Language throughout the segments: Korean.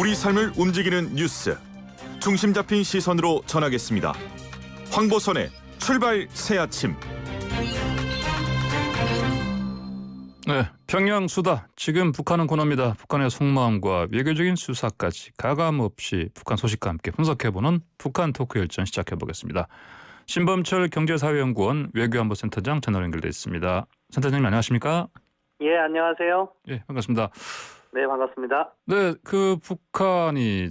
우리 삶을 움직이는 뉴스, 중심 잡힌 시선으로 전하겠습니다. 황보선의 출발 새 아침. 네, 평양 수다. 지금 북한은 권합니다. 북한의 속마음과 외교적인 수사까지 가감 없이 북한 소식과 함께 분석해보는 북한 토크 열전 시작해보겠습니다. 신범철 경제사회연구원 외교안보센터장 전화로 연결돼 있습니다. 센터장님 안녕하십니까? 예, 안녕하세요. 예, 반갑습니다. 네, 반갑습니다. 네, 북한이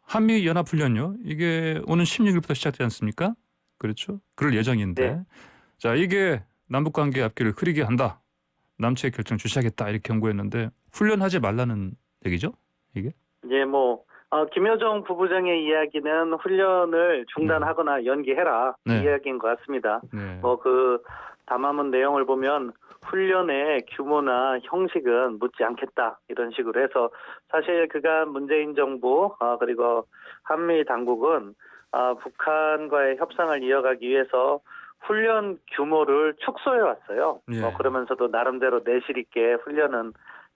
한미 연합훈련요. 이게 오는 16일부터 시작되지 않습니까? 그렇죠? 그럴 예정인데, 네. 자 이게 남북 관계 앞길을 흐리게 한다. 남측의 결정 주시하겠다 이렇게 경고했는데 훈련하지 말라는 얘기죠? 이게? 예, 김여정 부부장의 이야기는 훈련을 중단하거나 연기해라 네. 이 이야기인 것 같습니다. 네. 담화문 내용을 보면 훈련의 규모나 형식은 묻지 않겠다 이런 식으로 해서 사실 그간 문재인 정부 그리고 한미 당국은 북한과의 협상을 이어가기 위해서 훈련 규모를 축소해 왔어요. 예. 그러면서도 나름대로 내실 있게 훈련은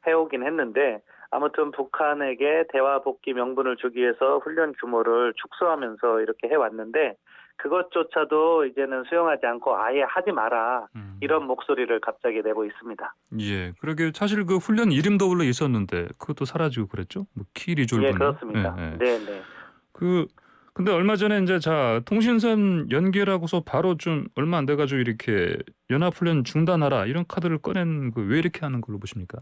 해오긴 했는데 아무튼 북한에게 대화 복귀 명분을 주기 위해서 훈련 규모를 축소하면서 이렇게 해왔는데 그것조차도 이제는 수용하지 않고 아예 하지 마라 이런 목소리를 갑자기 내고 있습니다. 예, 그러게 사실 그 훈련 이름도 원래 있었는데 그것도 사라지고 그랬죠? 키리졸브. 예, 그렇습니다. 네. 네. 근데 얼마 전에 이제 통신선 연결하고서 바로 좀 얼마 안 돼가지고 이렇게 연합훈련 중단하라 이런 카드를 꺼낸 왜 이렇게 하는 걸로 보십니까?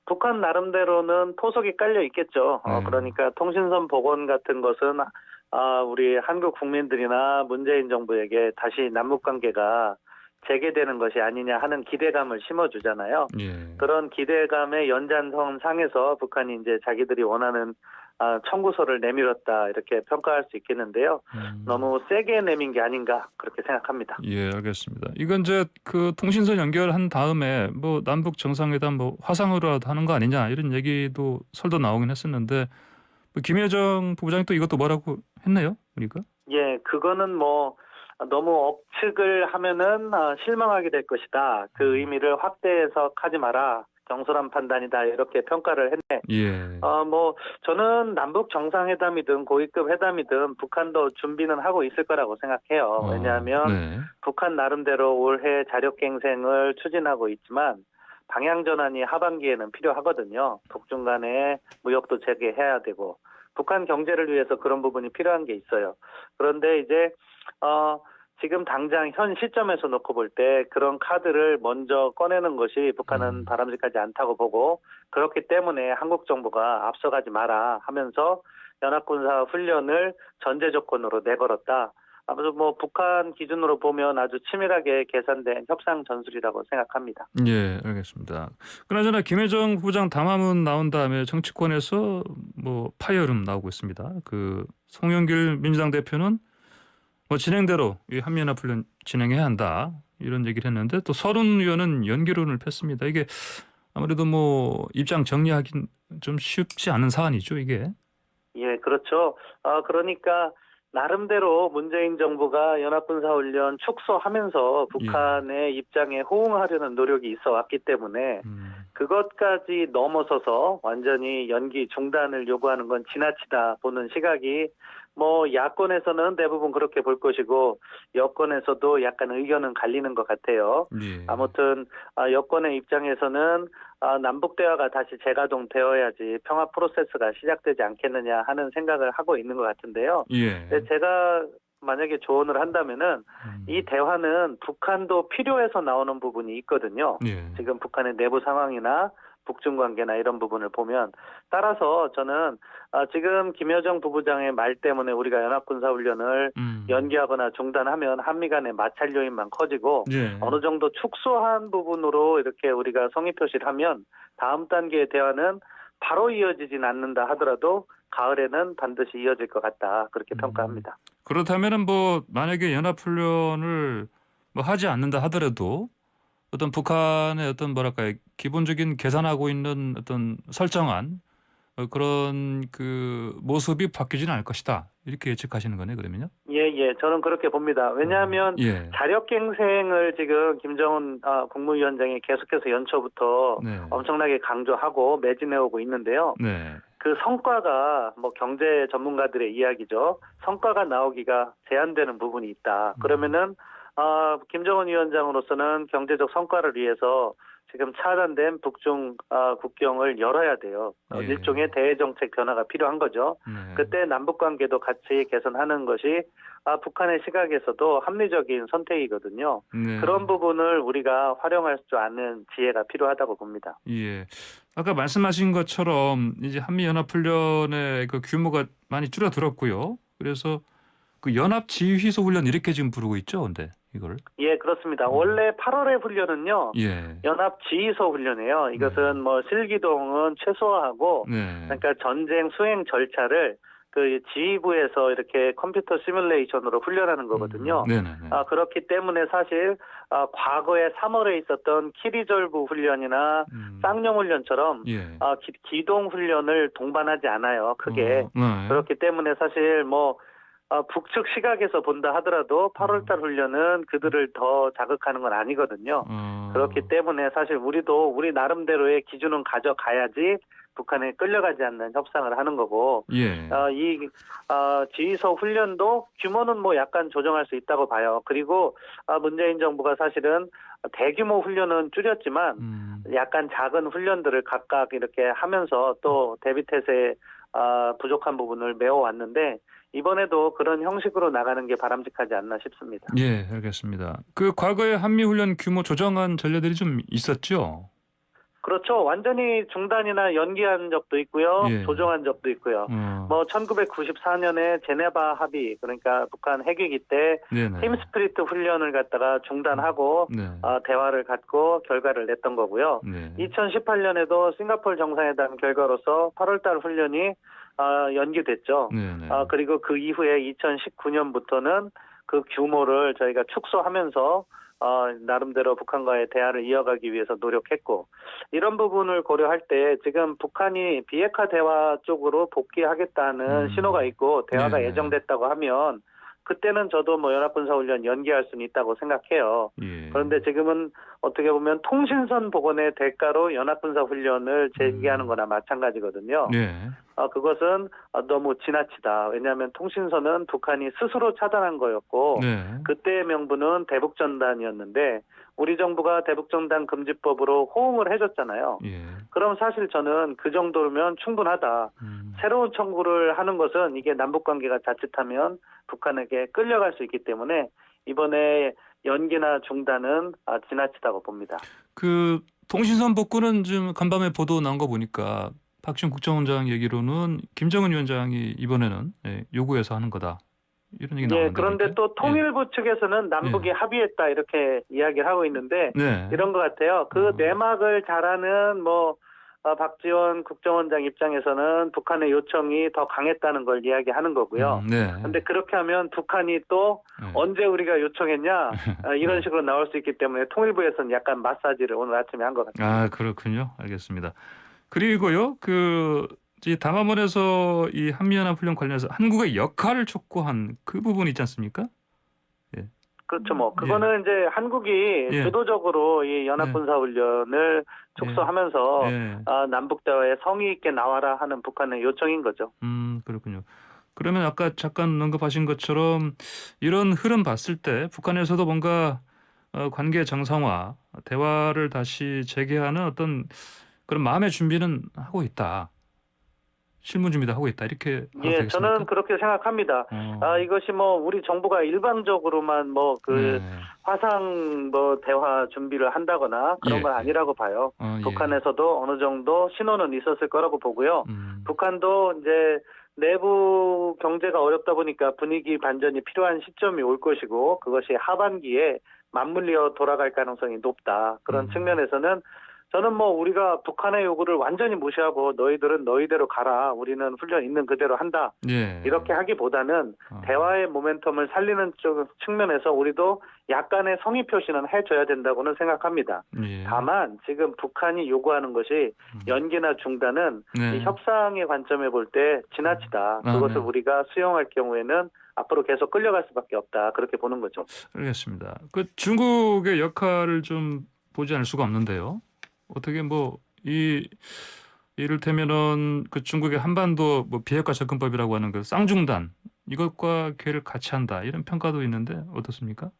북한 나름대로는 토속이 깔려 있겠죠. 그러니까 통신선 복원 같은 것은 우리 한국 국민들이나 문재인 정부에게 다시 남북 관계가 재개되는 것이 아니냐 하는 기대감을 심어주잖아요. 예. 그런 기대감의 연장선 상에서 북한이 이제 자기들이 원하는 청구서를 내밀었다 이렇게 평가할 수 있겠는데요. 너무 세게 내민 게 아닌가 그렇게 생각합니다. 예, 알겠습니다. 이건 이제 통신선 연결한 다음에 남북 정상회담 화상으로라도 하는 거 아니냐 이런 얘기도 설도 나오긴 했었는데 김여정 부부장이 또 이것도 뭐라고 했나요? 그러니까? 예, 그거는 너무 억측을 하면은 실망하게 될 것이다. 그 의미를 확대해서 하지 마라. 경솔한 판단이다. 이렇게 평가를 했네. 예. 저는 남북 정상회담이든 고위급 회담이든 북한도 준비는 하고 있을 거라고 생각해요. 왜냐하면 네. 북한 나름대로 올해 자력갱생을 추진하고 있지만 방향 전환이 하반기에는 필요하거든요. 북중 간에 무역도 재개해야 되고 북한 경제를 위해서 그런 부분이 필요한 게 있어요. 그런데 이제 지금 당장 현 시점에서 놓고 볼 때 그런 카드를 먼저 꺼내는 것이 북한은 바람직하지 않다고 보고 그렇기 때문에 한국 정부가 앞서가지 마라 하면서 연합군사 훈련을 전제 조건으로 내걸었다. 아무튼 북한 기준으로 보면 아주 치밀하게 계산된 협상 전술이라고 생각합니다. 예, 알겠습니다. 그나저나 김여정 부부장 담화문 나온 다음에 정치권에서 파열음 나오고 있습니다. 송영길 민주당 대표는 진행대로 이 한미연합훈련 진행해야 한다 이런 얘기를 했는데 또 서른 의원은 연기론을 폈습니다. 이게 아무래도 입장 정리하긴 좀 쉽지 않은 사안이죠, 이게. 예, 그렇죠. 그러니까 나름대로 문재인 정부가 연합군사훈련 축소하면서 북한의 입장에 호응하려는 노력이 있어 왔기 때문에 그것까지 넘어서서 완전히 연기 중단을 요구하는 건 지나치다 보는 시각이 야권에서는 대부분 그렇게 볼 것이고 여권에서도 약간 의견은 갈리는 것 같아요. 예. 아무튼 여권의 입장에서는 남북 대화가 다시 재가동되어야지 평화 프로세스가 시작되지 않겠느냐 하는 생각을 하고 있는 것 같은데요. 예. 근데 제가 만약에 조언을 한다면은 이 대화는 북한도 필요해서 나오는 부분이 있거든요. 예. 지금 북한의 내부 상황이나 북중 관계나 이런 부분을 보면 따라서 저는 지금 김여정 부부장의 말 때문에 우리가 연합군사훈련을 연기하거나 중단하면 한미 간의 마찰 요인만 커지고 예. 어느 정도 축소한 부분으로 이렇게 우리가 성의 표시를 하면 다음 단계의 대화는 바로 이어지진 않는다 하더라도 가을에는 반드시 이어질 것 같다 그렇게 평가합니다. 그렇다면은 만약에 연합훈련을 하지 않는다 하더라도 어떤 북한의 기본적인 계산하고 있는 어떤 설정한 그런 그 모습이 바뀌지는 않을 것이다. 이렇게 예측하시는 거네 그러면요? 예, 저는 그렇게 봅니다. 왜냐하면 예. 자력갱생을 지금 김정은 국무위원장이 계속해서 연초부터 네. 엄청나게 강조하고 매진해오고 있는데요. 네. 그 성과가 뭐 경제 전문가들의 이야기죠. 성과가 나오기가 제한되는 부분이 있다. 그러면은 김정은 위원장으로서는 경제적 성과를 위해서 지금 차단된 북중 국경을 열어야 돼요. 예. 일종의 대외정책 변화가 필요한 거죠. 네. 그때 남북관계도 같이 개선하는 것이 북한의 시각에서도 합리적인 선택이거든요. 네. 그런 부분을 우리가 활용할 줄 아는 지혜가 필요하다고 봅니다. 예. 아까 말씀하신 것처럼 이제 한미연합훈련의 그 규모가 많이 줄어들었고요. 그래서 그 연합지휘소 훈련 이렇게 지금 부르고 있죠, 근데 이거를. 예, 그렇습니다. 원래 8월의 훈련은요. 예. 연합지휘소 훈련이에요. 이것은 뭐 실기동은 최소화하고 네. 그러니까 전쟁 수행 절차를 그 지휘부에서 이렇게 컴퓨터 시뮬레이션으로 훈련하는 거거든요. 네네네. 그렇기 때문에 사실 과거에 3월에 있었던 키리졸브 훈련이나 쌍용 훈련처럼 예. 기동 훈련을 동반하지 않아요. 크게. 네. 그렇기 때문에 사실 뭐 북측 시각에서 본다 하더라도 8월달 훈련은 그들을 더 자극하는 건 아니거든요. 그렇기 때문에 사실 우리도 우리 나름대로의 기준은 가져가야지 북한에 끌려가지 않는 협상을 하는 거고, 예. 이 지휘소 훈련도 규모는 뭐 약간 조정할 수 있다고 봐요. 그리고 문재인 정부가 사실은 대규모 훈련은 줄였지만 약간 작은 훈련들을 각각 이렇게 하면서 또 대비태세 부족한 부분을 메워왔는데 이번에도 그런 형식으로 나가는 게 바람직하지 않나 싶습니다. 예, 알겠습니다. 그 과거에 한미훈련 규모 조정한 전례들이 좀 있었죠? 그렇죠. 완전히 중단이나 연기한 적도 있고요. 예. 조정한 적도 있고요. 뭐 1994년에 제네바 합의, 그러니까 북한 핵위기 때 네네. 팀스피리트 훈련을 갖다가 중단하고 네. 대화를 갖고 결과를 냈던 거고요. 네. 2018년에도 싱가포르 정상회담 결과로서 8월달 훈련이 연기됐죠. 네네. 그리고 그 이후에 2019년부터는 그 규모를 저희가 축소하면서 나름대로 북한과의 대화를 이어가기 위해서 노력했고, 이런 부분을 고려할 때 지금 북한이 비핵화 대화 쪽으로 복귀하겠다는 신호가 있고 대화가 네네. 예정됐다고 하면 그때는 저도 뭐 연합군사훈련 연기할 수는 있다고 생각해요. 예. 그런데 지금은 어떻게 보면 통신선 복원의 대가로 연합군사훈련을 재개하는 거나 마찬가지거든요. 네. 그것은 너무 지나치다. 왜냐하면 통신선은 북한이 스스로 차단한 거였고 네. 그때의 명분은 대북전단이었는데 우리 정부가 대북전단 금지법으로 호응을 해줬잖아요. 예. 그럼 사실 저는 그 정도면 충분하다. 새로운 청구를 하는 것은 이게 남북관계가 자칫하면 북한에게 끌려갈 수 있기 때문에 이번에 연기나 중단은 지나치다고 봅니다. 그 통신선 복구는 지금 간밤에 보도 나온 거 보니까 박지원 국정원장 얘기로는 김정은 위원장이 이번에는 요구해서 하는 거다. 이런 얘기 나오는데. 그런데 또 통일부 측에서는 남북이 합의했다 이렇게 이야기를 하고 있는데 네. 이런 것 같아요. 그 내막을 잘하는 박지원 국정원장 입장에서는 북한의 요청이 더 강했다는 걸 이야기하는 거고요. 네. 그런데 그렇게 하면 북한이 또 언제 우리가 요청했냐 이런 식으로 나올 수 있기 때문에 통일부에서는 약간 마사지를 오늘 아침에 한 것 같습니다. 그렇군요. 알겠습니다. 그리고요, 이 담화문에서 이 한미연합훈련 관련해서 한국의 역할을 촉구한 그 부분 있지 않습니까? 그렇죠. 그거는 이제 한국이 주도적으로 이 연합군사훈련을 축소하면서 남북 대화에 성의 있게 나와라 하는 북한의 요청인 거죠. 그렇군요. 그러면 아까 잠깐 언급하신 것처럼 이런 흐름 봤을 때 북한에서도 뭔가 관계 정상화, 대화를 다시 재개하는 어떤 그런 마음의 준비는 하고 있다. 실무 준비도 하고 있다. 이렇게 봐도 되겠습니까? 저는 그렇게 생각합니다. 이것이 우리 정부가 일방적으로만 화상 대화 준비를 한다거나 그런 건 아니라고 봐요. 북한에서도 어느 정도 신호는 있었을 거라고 보고요. 북한도 이제 내부 경제가 어렵다 보니까 분위기 반전이 필요한 시점이 올 것이고 그것이 하반기에 맞물려 돌아갈 가능성이 높다. 그런 측면에서는 저는 뭐 우리가 북한의 요구를 완전히 무시하고 너희들은 너희대로 가라. 우리는 훈련 있는 그대로 한다. 예. 이렇게 하기보다는 대화의 모멘텀을 살리는 측면에서 우리도 약간의 성의 표시는 해줘야 된다고는 생각합니다. 예. 다만 지금 북한이 요구하는 것이 연기나 중단은 네. 이 협상의 관점에 볼 때 지나치다. 그것을 네. 우리가 수용할 경우에는 앞으로 계속 끌려갈 수밖에 없다. 그렇게 보는 거죠. 알겠습니다. 그 중국의 역할을 좀 보지 않을 수가 없는데요. 어떻게 뭐 이를테면은 그 중국의 한반도 뭐 비핵화 접근법이라고 하는 그 쌍중단 이것과 괴를 같이 한다 이런 평가도 있는데 어떻습니까?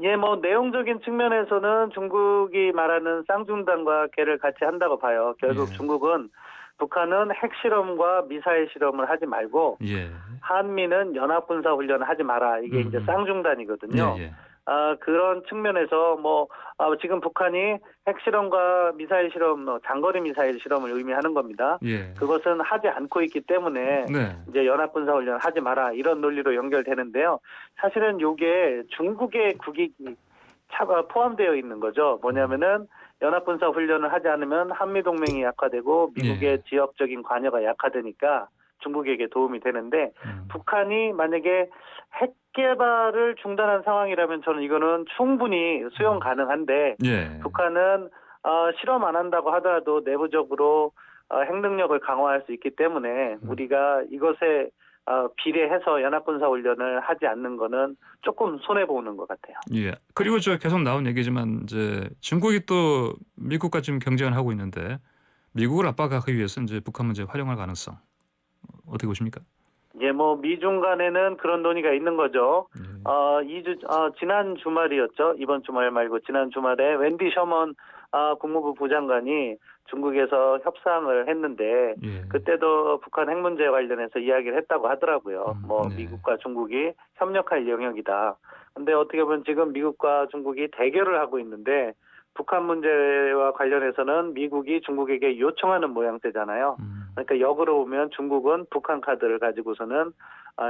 예, 뭐 내용적인 측면에서는 중국이 말하는 쌍중단과 개를 같이 한다고 봐요. 결국 예. 중국은 북한은 핵실험과 미사일 실험을 하지 말고 예. 한미는 연합군사훈련을 하지 마라. 이게 이제 쌍중단이거든요. 예. 예. 그런 측면에서 지금 북한이 핵실험과 미사일 실험, 장거리 미사일 실험을 의미하는 겁니다. 예. 그것은 하지 않고 있기 때문에 네. 이제 연합군사훈련 하지 마라 이런 논리로 연결되는데요. 사실은 이게 중국의 국익이 포함되어 있는 거죠. 뭐냐면은 연합군사훈련을 하지 않으면 한미동맹이 약화되고 미국의 지역적인 관여가 약화되니까 중국에게 도움이 되는데 북한이 만약에 핵 개발을 중단한 상황이라면 저는 이거는 충분히 수용 가능한데 예. 북한은 실험 안 한다고 하더라도 내부적으로 핵 능력을 강화할 수 있기 때문에 우리가 이것에 비례해서 연합군사훈련을 하지 않는 거는 조금 손해보는 것 같아요. 예. 그리고 저 계속 나온 얘기지만 이제 중국이 또 미국과 지금 경쟁을 하고 있는데 미국을 압박하기 위해서 이제 북한 문제 활용할 가능성 어떻게 보십니까? 예, 뭐 미중 간에는 그런 논의가 있는 거죠. 지난 주말이었죠. 이번 주말 말고 지난 주말에 웬디 셔먼 국무부 부장관이 중국에서 협상을 했는데 그때도 북한 핵 문제 관련해서 이야기를 했다고 하더라고요. 미국과 중국이 협력할 영역이다. 근데 어떻게 보면 지금 미국과 중국이 대결을 하고 있는데 북한 문제와 관련해서는 미국이 중국에게 요청하는 모양새잖아요. 그러니까 역으로 보면 중국은 북한 카드를 가지고서는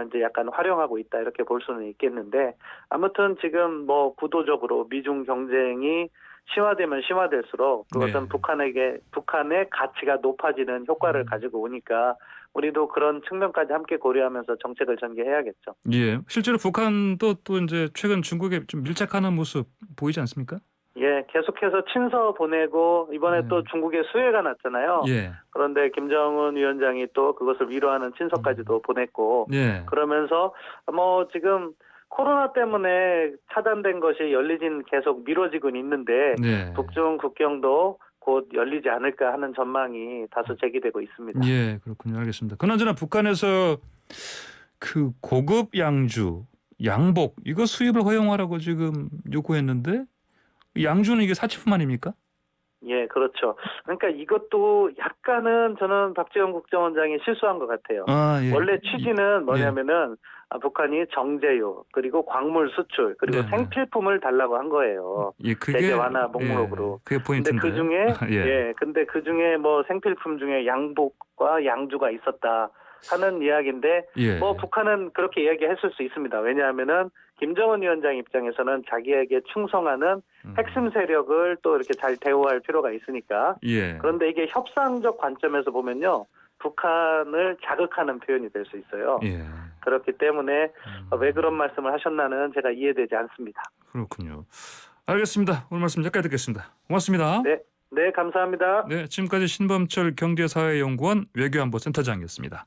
이제 약간 활용하고 있다 이렇게 볼 수는 있겠는데 아무튼 지금 뭐 구도적으로 미중 경쟁이 심화되면 심화될수록 그것은 북한의 가치가 높아지는 효과를 가지고 오니까 우리도 그런 측면까지 함께 고려하면서 정책을 전개해야겠죠. 예, 실제로 북한도 또 이제 최근 중국에 좀 밀착하는 모습 보이지 않습니까? 예, 계속해서 친서 보내고 이번에 또 중국에 수해가 났잖아요. 예. 그런데 김정은 위원장이 또 그것을 위로하는 친서까지도 보냈고 그러면서 뭐 지금 코로나 때문에 차단된 것이 열리진 계속 미뤄지고는 있는데 북중 국경도 곧 열리지 않을까 하는 전망이 다소 제기되고 있습니다. 예, 그렇군요. 알겠습니다. 그나저나 북한에서 그 고급 양주, 양복 이거 수입을 허용하라고 지금 요구했는데 양주는 이게 사치품 아닙니까? 예, 그렇죠. 그러니까 이것도 약간은 저는 박지원 국정원장이 실수한 것 같아요. 원래 취지는 뭐냐면은 북한이 정제유 그리고 광물 수출 그리고 생필품을 달라고 한 거예요. 제재 완화 목록으로. 그게 포인트인데. 근데 그 중에 뭐 생필품 중에 양복과 양주가 있었다 하는 이야기인데 뭐 북한은 그렇게 이야기했을 수 있습니다. 왜냐하면은 김정은 위원장 입장에서는 자기에게 충성하는 핵심 세력을 또 이렇게 잘 대우할 필요가 있으니까. 그런데 이게 협상적 관점에서 보면요. 북한을 자극하는 표현이 될 수 있어요. 그렇기 때문에 왜 그런 말씀을 하셨나는 제가 이해되지 않습니다. 그렇군요. 알겠습니다. 오늘 말씀 여기까지 듣겠습니다. 고맙습니다. 네, 감사합니다. 네, 지금까지 신범철 경제사회연구원 외교안보센터장이었습니다.